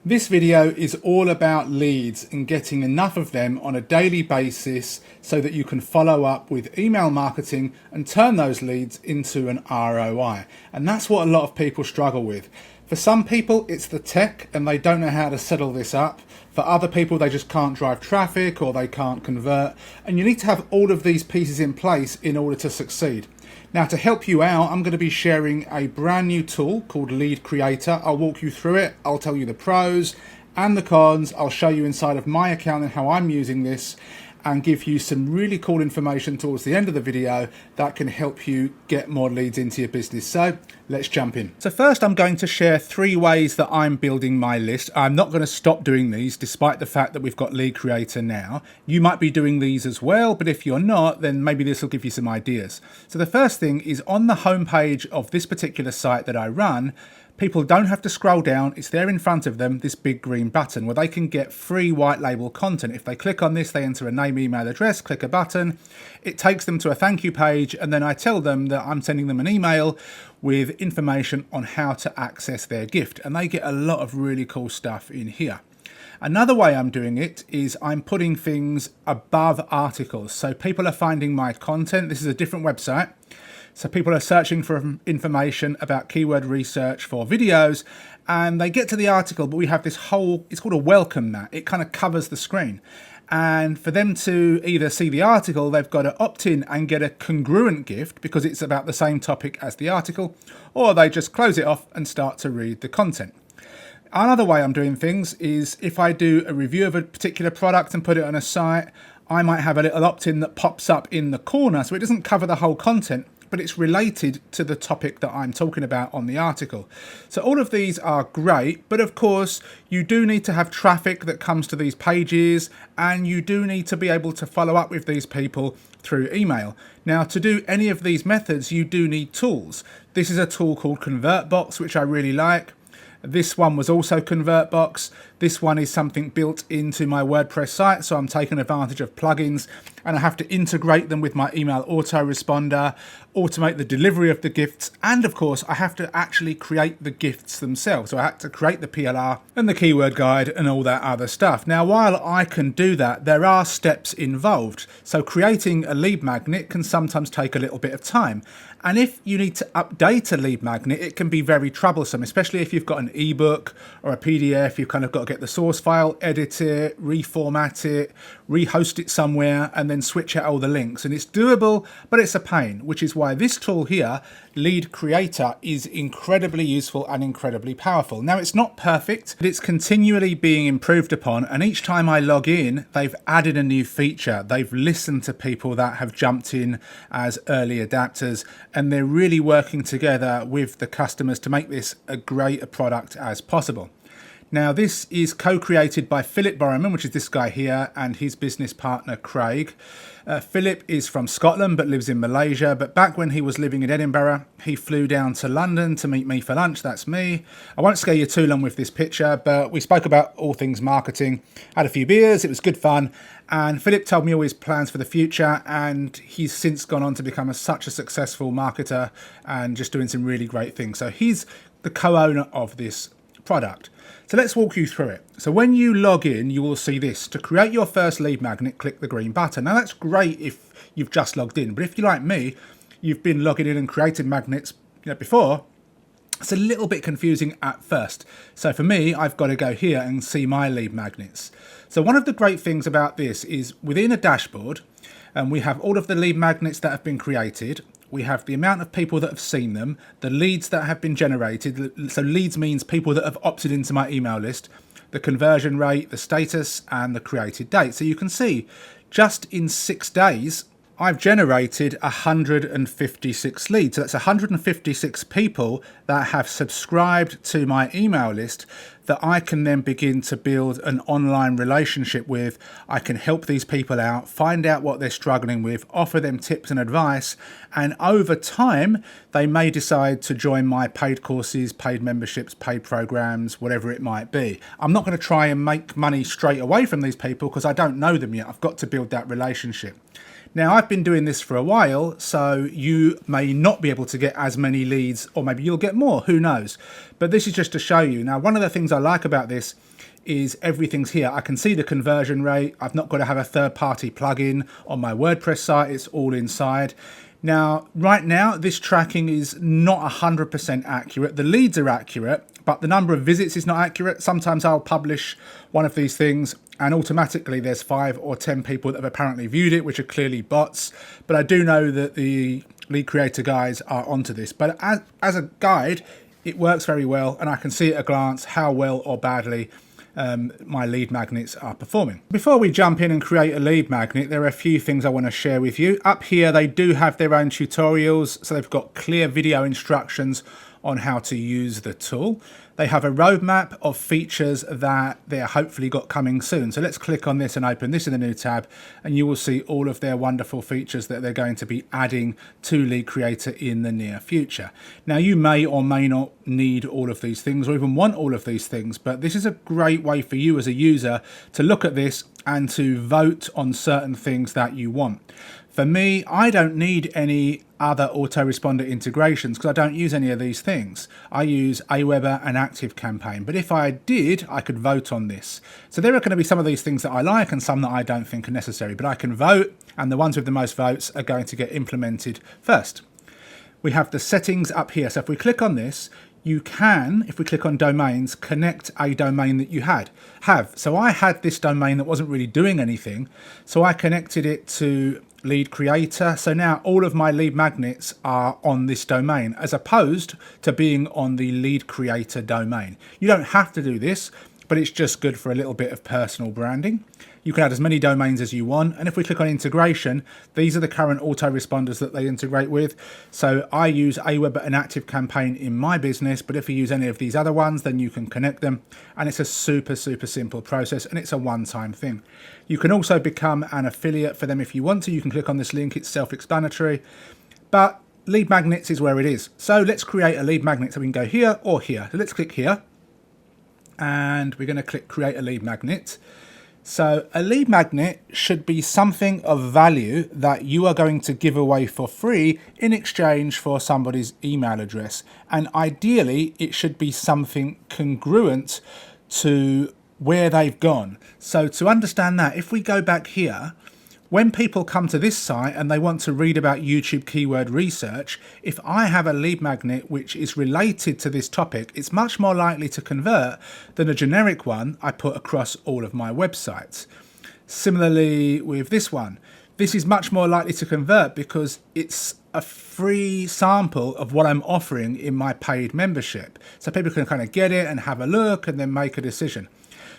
This video is all about leads and getting enough of them on a daily basis so that you can follow up with email marketing and turn those leads into an ROI. And that's what a lot of people struggle with. For some people, it's the tech and they don't know how to settle this up. For other people, they just can't drive traffic or they can't convert. And you need to have all of these pieces in place in order to succeed. Now, to help you out, I'm going to be sharing a brand new tool called Lead Creator. I'll walk you through it. I'll tell you the pros and the cons. I'll show you inside of my account and how I'm using this, and give you some really cool information towards the end of the video that can help you get more leads into your business. So let's jump in. So first, I'm going to share 3 ways that I'm building my list. I'm not going to stop doing these despite the fact that we've got Lead Creator now. You might be doing these as well, but if you're not, then maybe this will give you some ideas. So the first thing is, on the homepage of this particular site that I run, people don't have to scroll down. It's there in front of them, this big green button where they can get free white label content. If they click on this, they enter a name, email address, click a button. It takes them to a thank you page, and then I tell them that I'm sending them an email with information on how to access their gift. And they get a lot of really cool stuff in here. Another way I'm doing it is I'm putting things above articles. So people are finding my content. This is a different website. So people are searching for information about keyword research for videos, and they get to the article, but we have this whole, it's called a welcome mat. It kind of covers the screen. And for them to either see the article, they've got to opt in and get a congruent gift because it's about the same topic as the article, or they just close it off and start to read the content. Another way I'm doing things is if I do a review of a particular product and put it on a site, I might have a little opt-in that pops up in the corner, so it doesn't cover the whole content, but it's related to the topic that I'm talking about on the article. So all of these are great, but of course you do need to have traffic that comes to these pages, and you do need to be able to follow up with these people through email. Now, to do any of these methods, you do need tools. This is a tool called ConvertBox, which I really like. This one was also ConvertBox. This one is something built into my WordPress site, so I'm taking advantage of plugins, and I have to integrate them with my email autoresponder, automate the delivery of the gifts, and of course I have to actually create the gifts themselves. So I had to create the PLR and the keyword guide and all that other stuff. Now, while I can do that, there are steps involved. So creating a lead magnet can sometimes take a little bit of time. And if you need to update a lead magnet, it can be very troublesome, especially if you've got an ebook or a PDF. You've kind of got to get the source file, edit it, reformat it, rehost it somewhere, and then switch out all the links. And it's doable, but it's a pain, which is why this tool here, Lead Creator, is incredibly useful and incredibly powerful. Now, it's not perfect, but it's continually being improved upon. And each time I log in, they've added a new feature. They've listened to people that have jumped in as early adapters, and they're really working together with the customers to make this as great a product as possible. Now, this is co-created by Philip Borroman, which is this guy here, and his business partner, Craig. Philip is from Scotland but lives in Malaysia. But back when he was living in Edinburgh, he flew down to London to meet me for lunch. That's me. I won't scare you too long with this picture, but we spoke about all things marketing, had a few beers, it was good fun. And Philip told me all his plans for the future, and he's since gone on to become such a successful marketer and just doing some really great things. So he's the co-owner of this product. So let's walk you through it. So when you log in, you will see this. To create your first lead magnet, click the green button. Now, that's great if you've just logged in, but if you're like me, you've been logging in and created magnets before, it's a little bit confusing at first. So for me, I've got to go here and see my lead magnets. So one of the great things about this is within a dashboard, and we have all of the lead magnets that have been created. We have the amount of people that have seen them, the leads that have been generated. So leads means people that have opted into my email list, the conversion rate, the status, and the created date. So you can see just in 6 days, I've generated 156 leads. So that's 156 people that have subscribed to my email list that I can then begin to build an online relationship with. I can help these people out, find out what they're struggling with, offer them tips and advice. And over time, they may decide to join my paid courses, paid memberships, paid programs, whatever it might be. I'm not going to try and make money straight away from these people because I don't know them yet. I've got to build that relationship. Now, I've been doing this for a while, so you may not be able to get as many leads, or maybe you'll get more, who knows. But this is just to show you. Now, one of the things I like about this is everything's here. I can see the conversion rate. I've not got to have a third-party plugin on my WordPress site. It's all inside. Now, right now, this tracking is not 100% accurate. The leads are accurate, but the number of visits is not accurate. Sometimes I'll publish one of these things and automatically there's 5 or 10 people that have apparently viewed it, which are clearly bots. But I do know that the lead creator guys are onto this. But as a guide, it works very well, and I can see at a glance how well or badly my lead magnets are performing. Before we jump in and create a lead magnet, there are a few things I want to share with you. Up here, they do have their own tutorials, so they've got clear video instructions on how to use the tool. They have a roadmap of features that they're hopefully got coming soon. So let's click on this and open this in the new tab, and you will see all of their wonderful features that they're going to be adding to Lead Creator in the near future. Now, you may or may not need all of these things or even want all of these things, but this is a great way for you as a user to look at this and to vote on certain things that you want. For me, I don't need any other autoresponder integrations because I don't use any of these things. I use Aweber and ActiveCampaign, but if I did, I could vote on this. So there are going to be some of these things that I like and some that I don't think are necessary, but I can vote, and the ones with the most votes are going to get implemented first. We have the settings up here. So if we click on this, you can, if we click on domains, connect a domain that you have. So I had this domain that wasn't really doing anything, so I connected it to Lead Creator. So now all of my lead magnets are on this domain as opposed to being on the Lead Creator domain. You don't have to do this, but it's just good for a little bit of personal branding. You can add as many domains as you want. And if we click on integration, these are the current autoresponders that they integrate with. So I use Aweber and ActiveCampaign in my business, but if you use any of these other ones, then you can connect them. And it's a super, super simple process, and it's a one-time thing. You can also become an affiliate for them if you want to. You can click on this link, it's self-explanatory. But lead magnets is where it is. So let's create a lead magnet. So we can go here or here. So let's click here. And we're going to click create a lead magnet. So a lead magnet should be something of value that you are going to give away for free in exchange for somebody's email address. And ideally, it should be something congruent to where they've gone. So to understand that, if we go back here, when people come to this site and they want to read about YouTube keyword research, if I have a lead magnet which is related to this topic, it's much more likely to convert than a generic one I put across all of my websites. Similarly with this one, this is much more likely to convert because it's a free sample of what I'm offering in my paid membership. So people can kind of get it and have a look and then make a decision.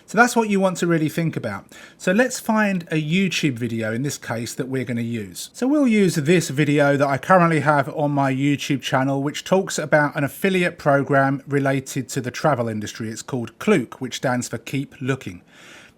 So that's what you want to really think about. So let's find a YouTube video in this case that we're going to use. So we'll use this video that I currently have on my YouTube channel, which talks about an affiliate program related to the travel industry. It's called Klook, which stands for Keep Looking.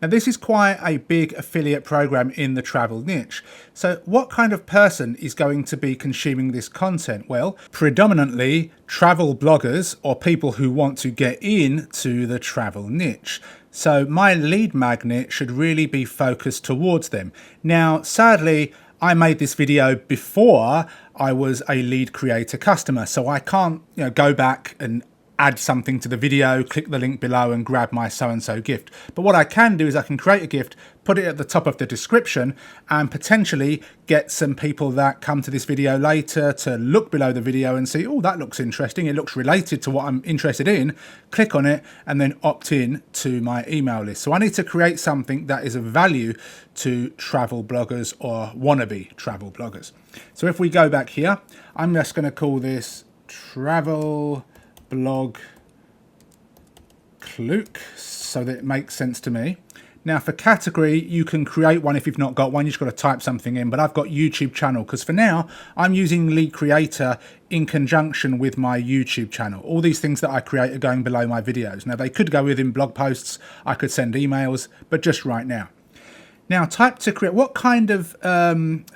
Now, this is quite a big affiliate program in the travel niche. So what kind of person is going to be consuming this content? Well, predominantly travel bloggers or people who want to get into the travel niche. So my lead magnet should really be focused towards them. Now, sadly, I made this video before I was a lead creator customer, so I can't, go back and add something to the video, click the link below and grab my so-and-so gift. But what I can do is I can create a gift, put it at the top of the description, and potentially get some people that come to this video later to look below the video and see, oh, that looks interesting, it looks related to what I'm interested in, click on it and then opt in to my email list. So I need to create something that is of value to travel bloggers or wannabe travel bloggers. So if we go back here, I'm just going to call this Travel Blog Klook so that it makes sense to me. Now for category, you can create one if you've not got one, you've just got to type something in, but I've got YouTube channel because for now I'm using Lead Creator in conjunction with my YouTube channel. All these things that I create are going below my videos. Now they could go within blog posts, I could send emails, but just right now. Now type to create, what kind of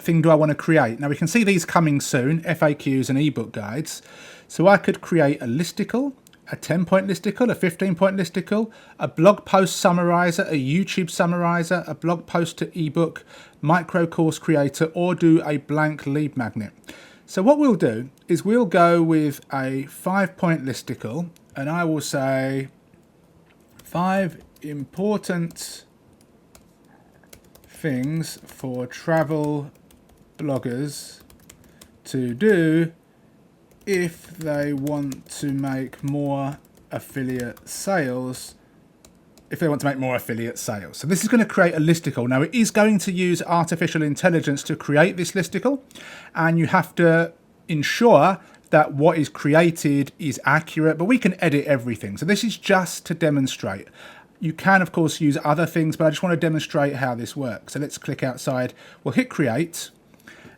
thing do I want to create? Now we can see these coming soon, FAQs and ebook guides. So I could create a listicle, a 10-point listicle, a 15-point listicle, a blog post summarizer, a YouTube summarizer, a blog post to ebook, micro course creator, or do a blank lead magnet. So what we'll do is we'll go with a 5-point listicle, and I will say 5 important things for travel bloggers to do if they want to make more affiliate sales. So this is going to create a listicle. Now it is going to use artificial intelligence to create this listicle, and you have to ensure that what is created is accurate, but we can edit everything. So this is just to demonstrate. You can of course use other things, but I just want to demonstrate how this works. So let's click outside, we'll hit create,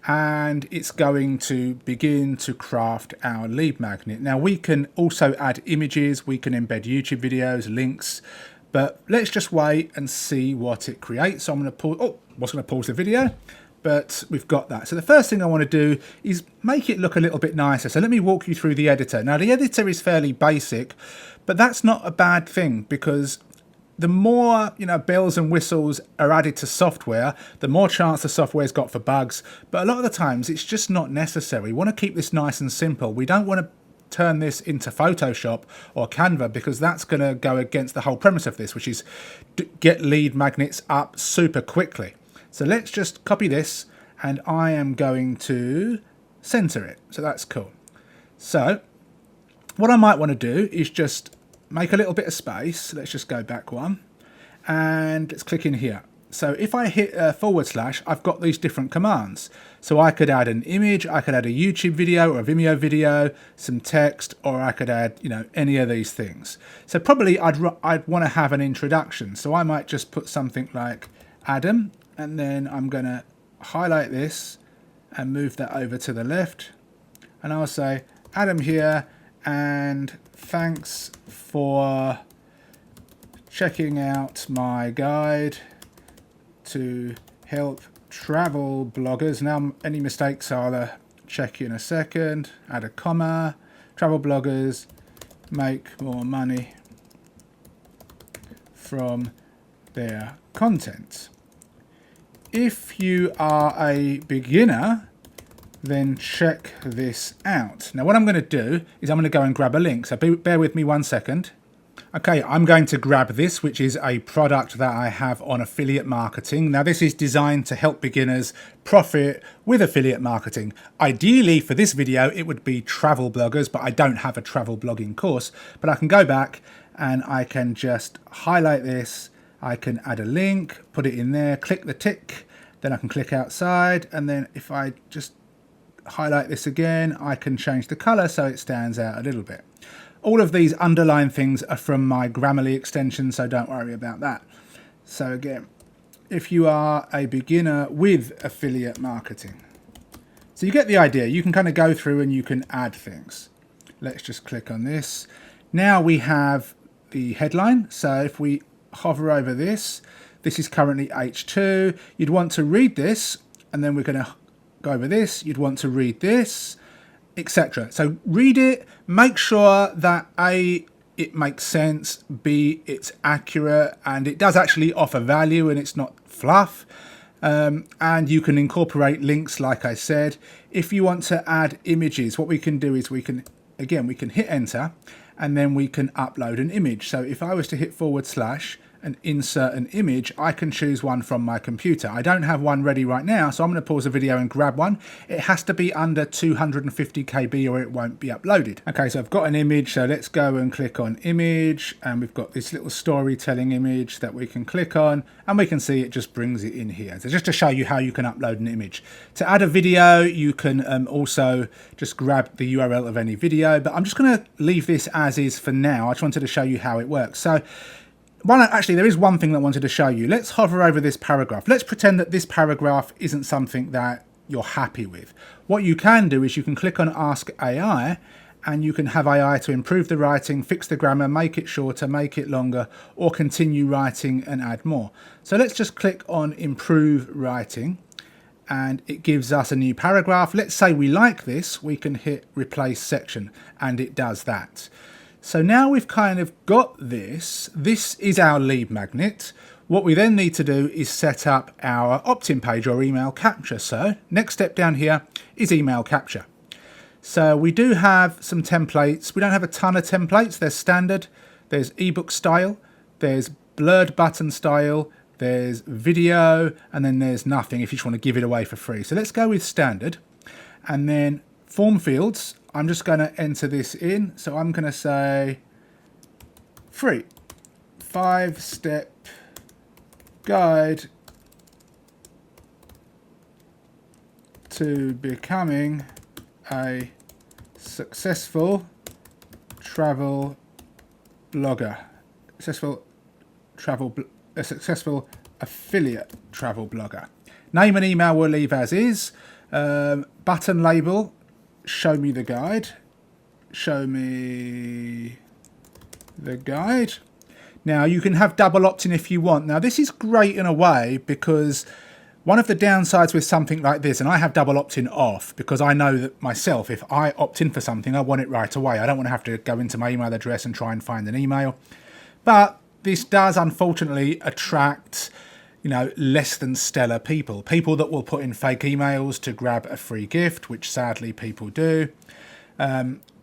and it's going to begin to craft our lead magnet. Now we can also add images, we can embed YouTube videos, links, but let's just wait and see what it creates. So I'm going to pause, pause the video, but we've got that. So the first thing I want to do is make it look a little bit nicer. So let me walk you through the editor. Now the editor is fairly basic, but that's not a bad thing, because the more, bells and whistles are added to software, the more chance the software's got for bugs. But a lot of the times it's just not necessary. We want to keep this nice and simple. We don't want to turn this into Photoshop or Canva, because that's going to go against the whole premise of this, which is get lead magnets up super quickly. So let's just copy this, and I am going to center it. So that's cool. So what I might want to do is just make a little bit of space. Let's just go back one, and let's click in here. So if I hit /, I've got these different commands. So I could add an image, I could add a YouTube video or a Vimeo video, some text, or I could add, any of these things. So probably I'd want to have an introduction. So I might just put something like Adam, and then I'm going to highlight this and move that over to the left. And I'll say, Adam here, and thanks for checking out my guide to help travel bloggers. Now any mistakes I'll check in a second. Add a comma. Travel bloggers make more money from their content. If you are a beginner, then check this out. Now what I'm going to do is I'm going to go and grab a link. So bear with me 1 second. Okay, I'm going to grab this, which is a product that I have on affiliate marketing. Now this is designed to help beginners profit with affiliate marketing. Ideally for this video, it would be travel bloggers, but I don't have a travel blogging course. But I can go back and I can just highlight this. I can add a link, put it in there, click the tick, then I can click outside. And then if I just highlight this again, I can change the color so it stands out a little bit. All of these underlined things are from my Grammarly extension, so don't worry about that. So again, if you are a beginner with affiliate marketing, so you get the idea. You can kind of go through and you can add things. Let's just click on this. Now we have the headline. So if we hover over this, this is currently H2. You'd want to read this, and then we're going to go over this. You'd want to read this, etc. So read it, make sure that A, it makes sense, B, it's accurate, and it does actually offer value and it's not fluff. And you can incorporate links, like I said. If you want to add images, what we can do is we can hit enter, and then we can upload an image. So if I was to hit / and insert an image, I can choose one from my computer. I don't have one ready right now, so I'm going to pause the video and grab one. It has to be under 250 KB or it won't be uploaded. Okay, so I've got an image, so let's go and click on image, and we've got this little storytelling image that we can click on, and we can see it just brings it in here. So just to show you how you can upload an image. To add a video, you can also just grab the URL of any video, but I'm just going to leave this as is for now. I just wanted to show you how it works. So actually, there is one thing that I wanted to show you. Let's hover over this paragraph. Let's pretend that this paragraph isn't something that you're happy with. What you can do is you can click on Ask AI, and you can have AI to improve the writing, fix the grammar, make it shorter, make it longer, or continue writing and add more. So let's just click on Improve Writing, and it gives us a new paragraph. Let's say we like this, we can hit Replace Section, and it does that. So now we've kind of got this. This is our lead magnet. What we then need to do is set up our opt-in page or email capture. So next step down here is email capture. So we do have some templates. We don't have a ton of templates. There's standard, there's ebook style, there's blurred button style, there's video, and then there's nothing if you just want to give it away for free. So let's go with standard. And then form fields, I'm just going to enter this in. So I'm going to say free 5-step guide to becoming a successful travel blogger, a successful affiliate travel blogger. Name and email we'll leave as is. Button label, show me the guide. Show me the guide. Now you can have double opt-in if you want. Now this is great in a way because one of the downsides with something like this, and I have double opt-in off because I know that myself, if I opt in for something, I want it right away. I don't want to have to go into my email address and try and find an email. But this does unfortunately attract, less than stellar people. People that will put in fake emails to grab a free gift, which sadly people do.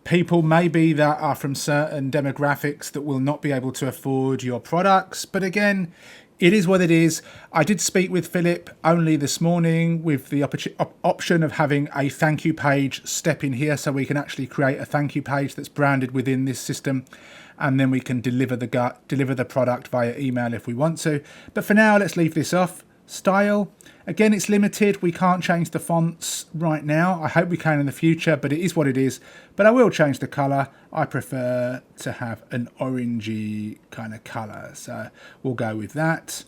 People maybe that are from certain demographics that will not be able to afford your products. But again, it is what it is. I did speak with Philip only this morning with the option of having a thank you page step in here, so we can actually create a thank you page that's branded within this system, and then we can deliver the product via email if we want to. But for now, let's leave this off. Style, again, it's limited. We can't change the fonts right now. I hope we can in the future, but it is what it is. But I will change the color. I prefer to have an orangey kind of color, so we'll go with that.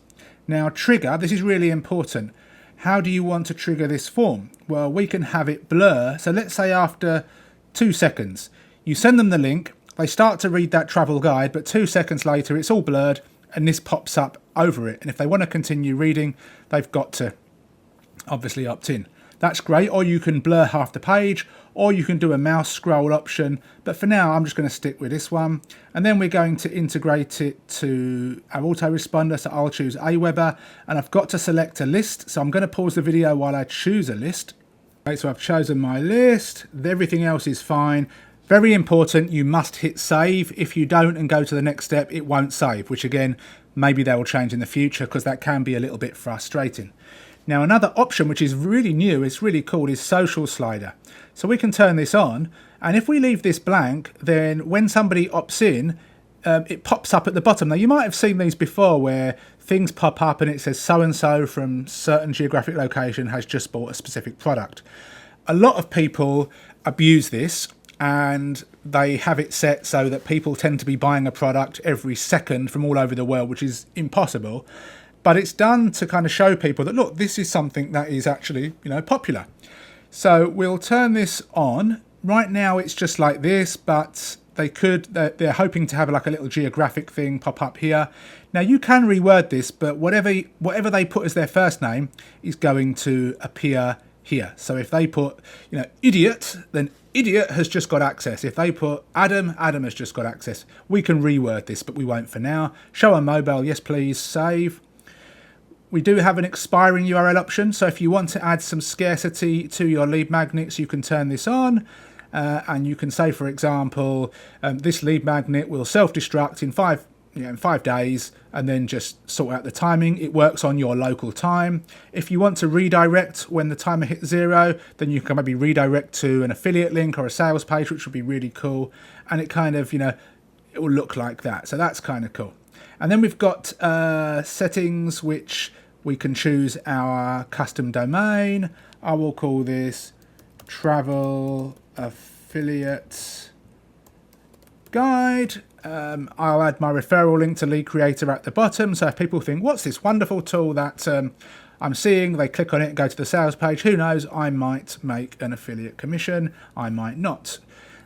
Now, trigger, this is really important. How do you want to trigger this form? Well, we can have it blur. So let's say after 2 seconds, you send them the link, they start to read that travel guide, but 2 seconds later, it's all blurred and this pops up over it. And if they want to continue reading, they've got to obviously opt in. That's great. Or you can blur half the page, or you can do a mouse scroll option. But for now, I'm just going to stick with this one. And then we're going to integrate it to our autoresponder. So I'll choose Aweber, and I've got to select a list. So I'm going to pause the video while I choose a list. Okay, so I've chosen my list. Everything else is fine. Very important, you must hit save. If you don't and go to the next step, it won't save, which again, maybe they will change in the future because that can be a little bit frustrating. Now, another option, which is really new, it's really cool, is social slider. So we can turn this on, and if we leave this blank, then when somebody opts in, it pops up at the bottom. Now, you might have seen these before where things pop up and it says so-and-so from certain geographic location has just bought a specific product. A lot of people abuse this, and they have it set so that people tend to be buying a product every second from all over the world, which is impossible. But it's done to kind of show people that, look, this is something that is actually, popular. So we'll turn this on. Right now it's just like this, but they're hoping to have like a little geographic thing pop up here. Now you can reword this, but whatever they put as their first name is going to appear here. So if they put, idiot, then idiot has just got access. If they put Adam, Adam has just got access. We can reword this, but we won't for now. Show on mobile, yes please, save. We do have an expiring URL option, so if you want to add some scarcity to your lead magnets, you can turn this on, and you can say, for example, this lead magnet will self-destruct in 5 days, and then just sort out the timing. It works on your local time. If you want to redirect when the timer hits 0, then you can maybe redirect to an affiliate link or a sales page, which would be really cool. And it kind of, it will look like that. So that's kind of cool. And then we've got settings, which we can choose our custom domain. I will call this Travel Affiliate Guide. I'll add my referral link to lead creator at the bottom. So if people think, what's this wonderful tool that I'm seeing, they click on it and go to the sales page. Who knows, I might make an affiliate commission. I might not.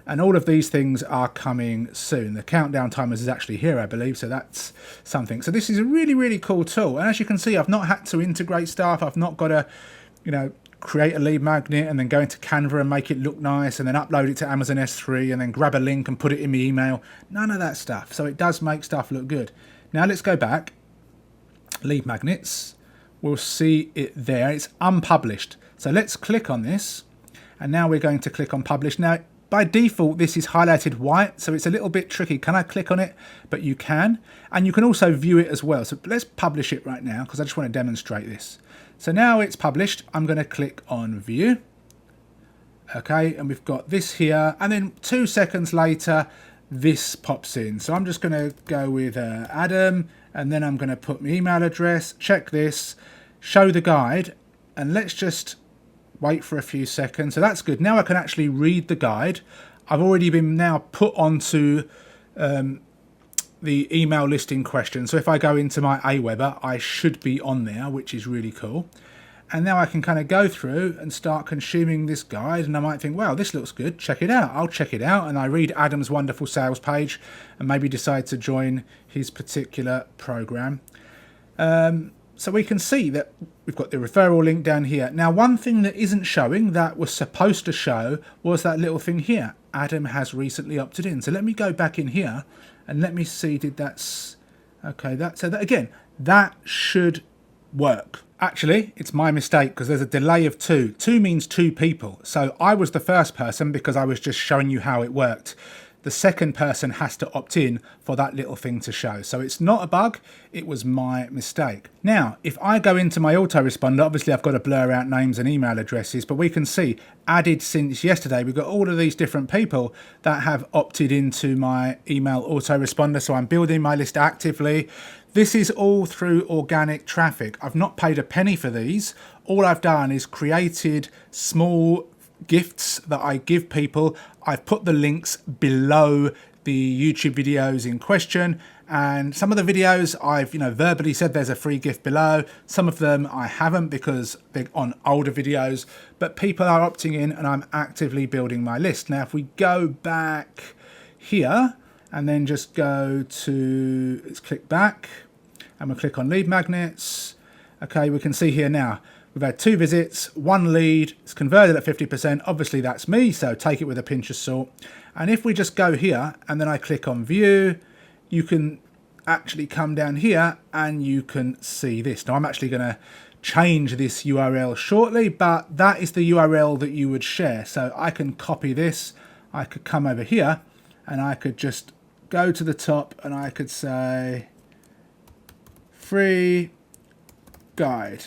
And all of these things are coming soon. The countdown timers is actually here, I believe. So that's something. So this is a really, really cool tool. And as you can see, I've not had to integrate stuff. I've not got to, create a lead magnet and then go into Canva and make it look nice and then upload it to Amazon S3 and then grab a link and put it in my email. None of that stuff. So it does make stuff look good. Now let's go back. Lead magnets. We'll see it there. It's unpublished. So let's click on this. And now we're going to click on publish. Now, by default, this is highlighted white, so it's a little bit tricky. Can I click on it? But you can. And you can also view it as well. So let's publish it right now because I just want to demonstrate this. So now it's published. I'm going to click on view. Okay, and we've got this here. And then 2 seconds later, this pops in. So I'm just going to go with Adam, and then I'm going to put my email address, check this, show the guide, and let's just wait for a few seconds. So that's good. Now I can actually read the guide. I've already been now put onto the email list in question. So if I go into my Aweber, I should be on there, which is really cool. And now I can kind of go through and start consuming this guide. And I might think, wow, this looks good. Check it out. I'll check it out. And I read Adam's wonderful sales page and maybe decide to join his particular program. So we can see that we've got the referral link down here. Now, one thing that isn't showing that was supposed to show was that little thing here. Adam has recently opted in. So let me go back in here and let me see, did that's, okay, so that again, that should work. Actually, it's my mistake because there's a delay of 2. 2 means 2 people. So I was the first person because I was just showing you how it worked. The second person has to opt in for that little thing to show. So it's not a bug, it was my mistake. Now, if I go into my autoresponder, obviously I've got to blur out names and email addresses, but we can see added since yesterday, we've got all of these different people that have opted into my email autoresponder. So I'm building my list actively. This is all through organic traffic. I've not paid a penny for these. All I've done is created small gifts that I give people. I've put the links below the YouTube videos in question, and some of the videos I've verbally said there's a free gift below. Some of them I haven't because they're on older videos, but people are opting in and I'm actively building my list. Now if we go back here and then just go to, let's click back and we'll click on lead magnets. Okay, we can see here now we've had 2 visits, 1 lead, it's converted at 50%. Obviously that's me, so take it with a pinch of salt. And if we just go here and then I click on view, you can actually come down here and you can see this. Now I'm actually going to change this URL shortly, but that is the URL that you would share. So I can copy this, I could come over here and I could just go to the top and I could say free guide.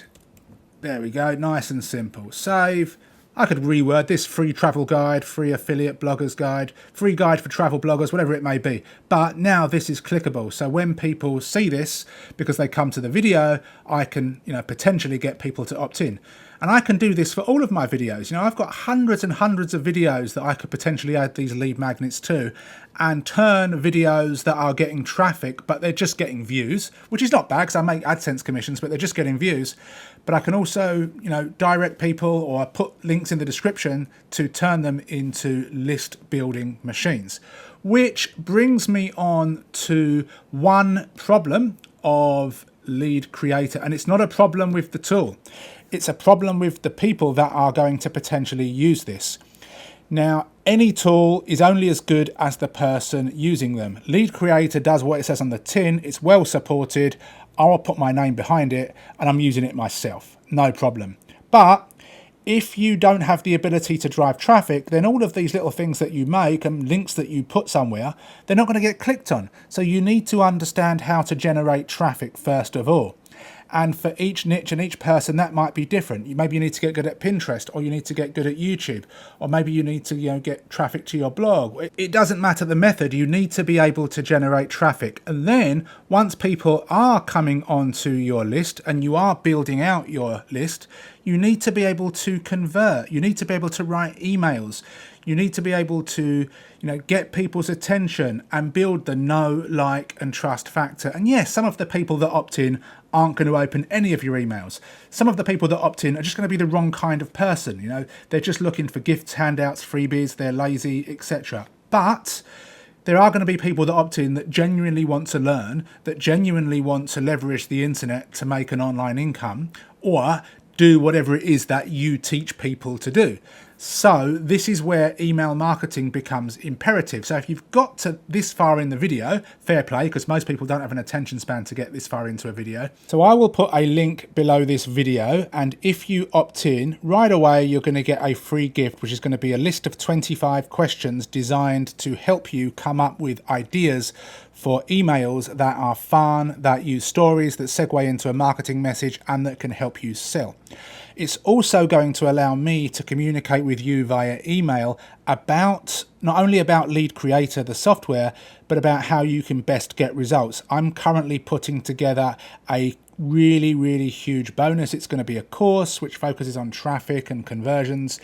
There we go, nice and simple. Save. I could reword this: free travel guide, free affiliate bloggers guide, free guide for travel bloggers, whatever it may be. But now this is clickable. So when people see this, because they come to the video, I can, potentially get people to opt in. And I can do this for all of my videos. I've got hundreds and hundreds of videos that I could potentially add these lead magnets to and turn videos that are getting traffic, but they're just getting views, which is not bad because I make AdSense commissions, but they're just getting views. But I can also, direct people or put links in the description to turn them into list building machines. Which brings me on to one problem of Lead Creator, and it's not a problem with the tool. It's a problem with the people that are going to potentially use this. Now, any tool is only as good as the person using them. Lead Creator does what it says on the tin. It's well supported. I'll put my name behind it and I'm using it myself. No problem. But if you don't have the ability to drive traffic, then all of these little things that you make and links that you put somewhere, they're not going to get clicked on. So you need to understand how to generate traffic first of all. And for each niche and each person, that might be different. Maybe you need to get good at Pinterest, or you need to get good at YouTube, or maybe you need to get traffic to your blog. It doesn't matter the method. You need to be able to generate traffic. And then once people are coming onto your list and you are building out your list, you need to be able to convert. You need to be able to write emails. You need to be able to, get people's attention and build the know, like, and trust factor. And yes, some of the people that opt in aren't going to open any of your emails. Some of the people that opt in are just going to be the wrong kind of person. They're just looking for gifts, handouts, freebies, they're lazy, etc. But there are going to be people that opt in that genuinely want to learn, that genuinely want to leverage the internet to make an online income, or do whatever it is that you teach people to do. So this is where email marketing becomes imperative. So if you've got to this far in the video, fair play, because most people don't have an attention span to get this far into a video. So I will put a link below this video, and if you opt in, right away you're going to get a free gift, which is going to be a list of 25 questions designed to help you come up with ideas for emails that are fun, that use stories, that segue into a marketing message, and that can help you sell. It's also going to allow me to communicate with you via email about, not only about Lead Creator, the software, but about how you can best get results. I'm currently putting together a really huge bonus. It's going to be a course which focuses on traffic and conversions.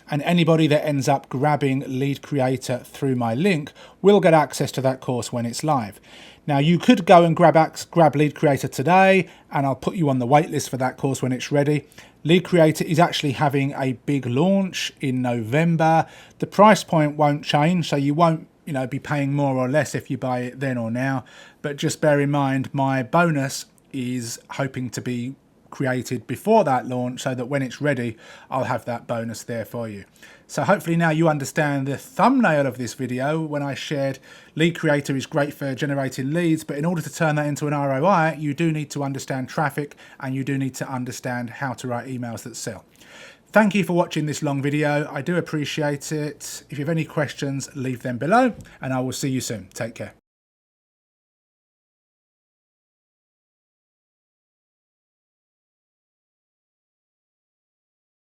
And anybody that ends up grabbing Lead Creator through my link will get access to that course when it's live. Now, you could go and grab Lead Creator today, and I'll put you on the wait list for that course when it's ready. Lead Creator is actually having a big launch in November. The price point won't change, so you won't be paying more or less if you buy it then or now. But just bear in mind, my bonus is hoping to be created before that launch, so that when it's ready I'll have that bonus there for you. So hopefully now you understand the thumbnail of this video when I shared Lead Creator is great for generating leads, but in order to turn that into an ROI you do need to understand traffic, and you do need to understand how to write emails that sell. Thank you for watching this long video. I do appreciate it. If you have any questions, leave them below, and I will see you soon. Take care.